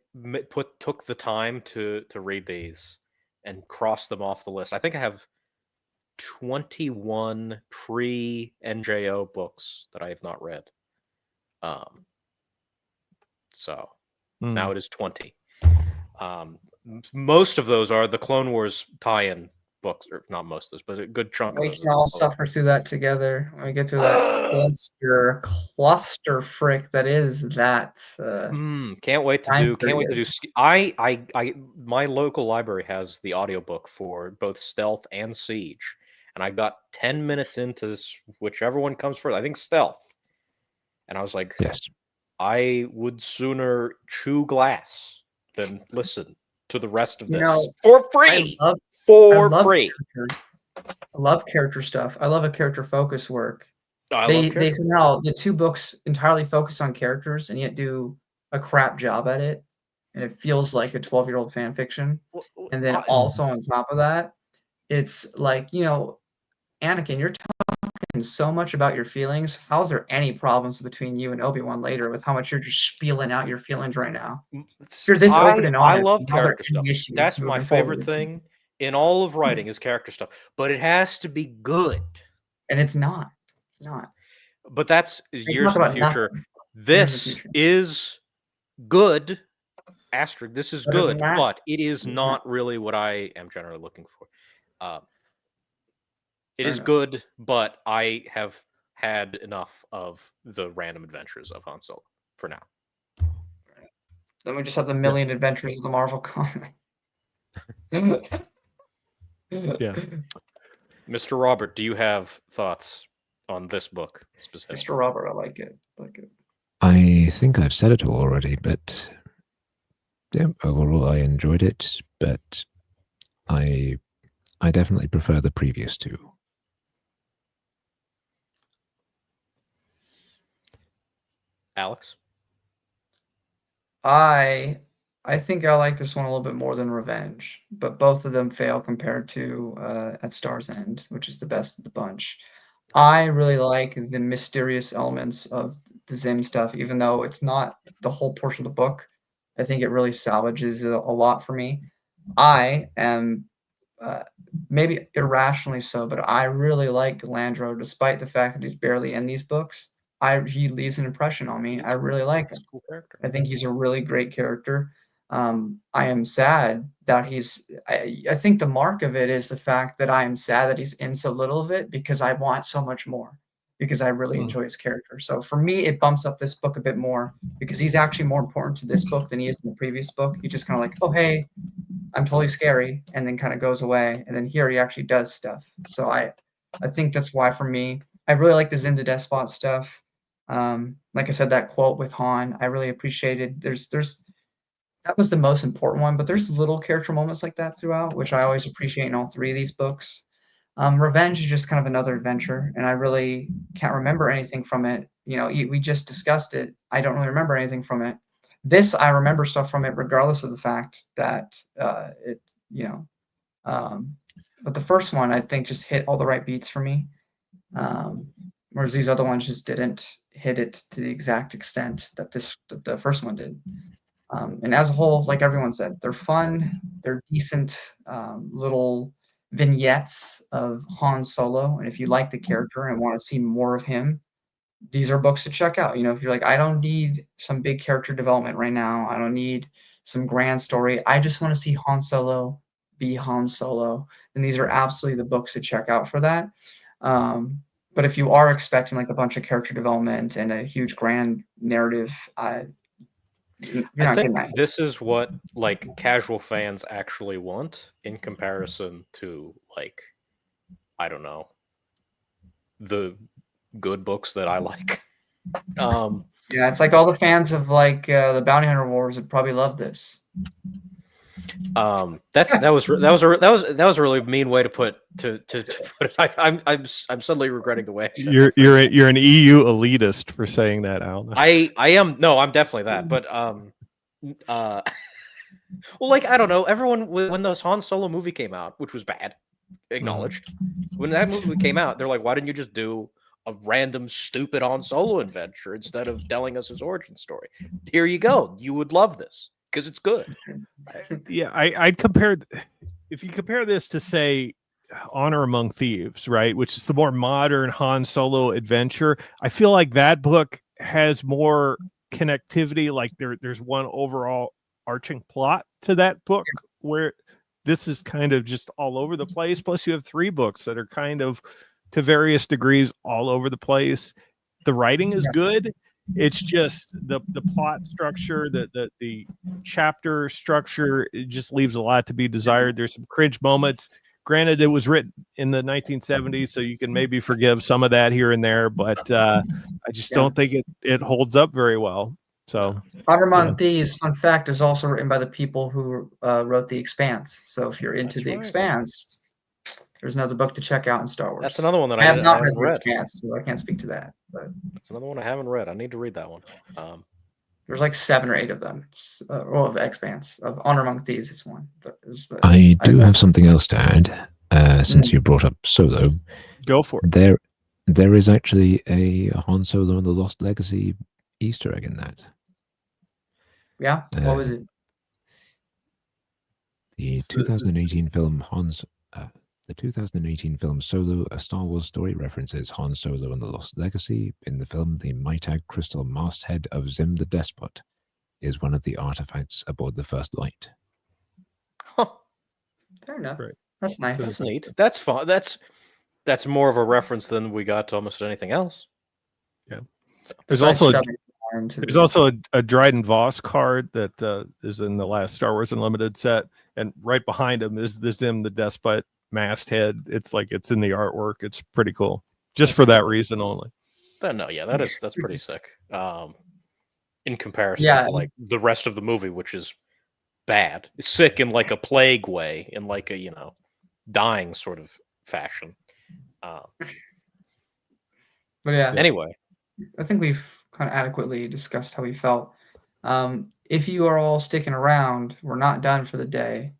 took the time to read these and cross them off the list. I think I have 21 pre-NJO books that I have not read. So now it is 20. Most of those are the Clone Wars tie-in books, or not most of those, but a good chunk of We those. can all suffer through that together when we get to that cluster frick that is that. Can't wait to do. My local library has the audiobook for both Stealth and Siege, and I got 10 minutes into whichever one comes first. I think Stealth, and I was like, yes, I would sooner chew glass than listen to the rest of this for free. I love free. Characters. I love character stuff. I love a character focus work. They somehow the two books entirely focus on characters and yet do a crap job at it, and it feels like a 12-year-old fan fiction. And then also on top of that, it's like, Anakin, you're talking so much about your feelings. How's there any problems between you and Obi-Wan later with how much you're just spieling out your feelings right now? You're this open and honest. I love character stuff. That's my favorite thing in all of writing is character stuff, but it has to be good. And it's not. It's not. But that's years in the future. This is good. Asterisk. This is good, but it is not really what I am generally looking for. It is good, but I have had enough of the random adventures of Han Solo for now. Then we just have the million adventures of the Marvel comic. Yeah. Mr. Robert, do you have thoughts on this book specifically? Mr. Robert, I like it. I think I've said it all already, but yeah, overall I enjoyed it, but I definitely prefer the previous two. Alex? I think I like this one a little bit more than Revenge, but both of them fail compared to At Star's End, which is the best of the bunch. I really like the mysterious elements of the Zim stuff, even though it's not the whole portion of the book. I think it really salvages a lot for me. I am maybe irrationally so, but I really like Galandro, despite the fact that he's barely in these books. He leaves an impression on me. I really like him. Cool character. I think he's a really great character. I am sad that I think the mark of it is the fact that I am sad that he's in so little of it because I want so much more, because I really enjoy his character. So for me, it bumps up this book a bit more because he's actually more important to this book than he is in the previous book. He just kind of like, oh, hey, I'm totally scary, and then kind of goes away. And then here he actually does stuff. So I think that's why for me, I really like the Zim the Despot stuff. Like I said, that quote with Han, I really appreciated. That was the most important one, but there's little character moments like that throughout, which I always appreciate in all three of these books. Revenge is just kind of another adventure, and I really can't remember anything from it. We just discussed it. I don't really remember anything from it. This, I remember stuff from it, regardless of the fact that it, you know, but the first one I think just hit all the right beats for me, whereas these other ones just didn't hit it to the exact extent that the first one did. And as a whole, like everyone said, they're fun. They're decent little vignettes of Han Solo. And if you like the character and want to see more of him, these are books to check out. If you're like, I don't need some big character development right now. I don't need some grand story. I just want to see Han Solo be Han Solo. And these are absolutely the books to check out for that. But if you are expecting like a bunch of character development and a huge grand narrative, you're I not think getting that. this is what like casual fans actually want in comparison to like, I don't know, the good books that I like. Yeah, it's like all the fans of like the Bounty Hunter Wars would probably love this. That was a really mean way to put it. I'm suddenly regretting the way I said that. You're an EU elitist for saying that, Al. I am. No, I'm definitely that. But well, like I don't know. Everyone when the Han Solo movie came out, which was bad, acknowledged. When that movie came out, they're like, why didn't you just do a random stupid Han Solo adventure instead of telling us his origin story? Here you go. You would love this because it's good. Yeah, I'd compare. If you compare this to say Honor Among Thieves, right, which is the more modern Han Solo adventure, I feel like that book has more connectivity. Like there's one overall arching plot to that book, where this is kind of just all over the place. Plus, you have 3 books that are kind of to various degrees all over the place. The writing is good. It's just the plot structure, the chapter structure, it just leaves a lot to be desired. There's some cringe moments. Granted, it was written in the 1970s, so you can maybe forgive some of that here and there, but I just don't think it holds up very well. So, Honor Among Thieves, fun fact, is also written by the people who wrote The Expanse. So if you're into The Expanse, there's another book to check out in Star Wars. That's another one that I have not read haven't The Expanse, so I can't speak to that. But that's another one I haven't read. I need to read that one. there's like 7 or 8 of them. Of Expanse. Of Honor Among Thieves is one. I do have something else to add, since you brought up Solo. Go for it. There is actually a Han Solo and the Lost Legacy Easter egg in that. Yeah? What was it? The 2018 film the 2018 film Solo, A Star Wars Story, references Han Solo and the Lost Legacy. In the film, the Mitag crystal masthead of Zim the Despot is one of the artifacts aboard the First Light. Huh. Fair enough. Right. That's nice. That's neat. That's fun. That's more of a reference than we got to almost anything else. Yeah. So, There's also a Dryden Voss card that is in the last Star Wars Unlimited set, and right behind him is the Zim the Despot masthead. It's like it's in the artwork. It's pretty cool, just for that reason only. That's pretty sick. In comparison to like the rest of the movie, which is bad, it's sick in like a plague way, in like a dying sort of fashion. But yeah. Anyway, I think we've kind of adequately discussed how we felt. If you are all sticking around, we're not done for the day.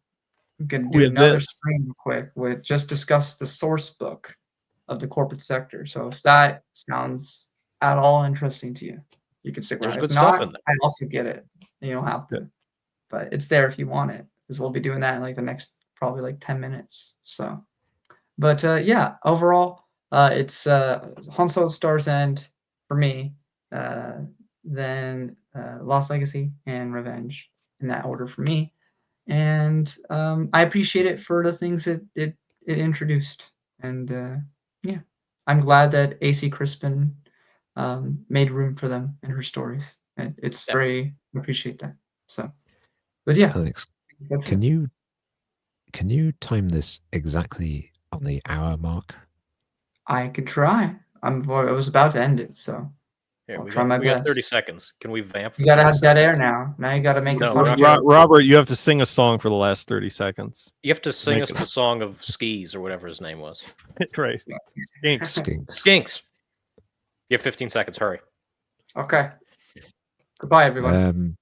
I'm going to do another stream real quick with just discuss the source book of the corporate sector. So if that sounds at all interesting to you, you can stick around. There's good if not, stuff in there. I also get it. You don't have to. But it's there if you want it, because we'll be doing that in like the next probably like 10 minutes. So, but yeah, overall, it's Han Solo Star's End for me, then Lost Legacy and Revenge in that order for me. And I appreciate it for the things that it introduced. And yeah, I'm glad that AC Crispin made room for them in her stories. It's very, I appreciate that. So, but yeah, Alex, can you time this exactly on the hour mark? I could try. I was about to end it, so Here, I'll we try got, my we got best. 30 seconds. Can we vamp? For You gotta 30 have dead air seconds? now. Now you gotta make No, a funny we're not joke. Robert, you have to sing a song for the last 30 seconds. You have to sing Make us it- the song of Skis or whatever his name was. Right. Skinks. Skinks. Skinks. You have 15 seconds. Hurry. Okay. Goodbye, everyone. Um,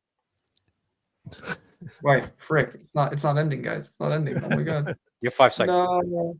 Wait, frick! It's not ending, guys. It's not ending. Oh my god. You have 5 seconds. No.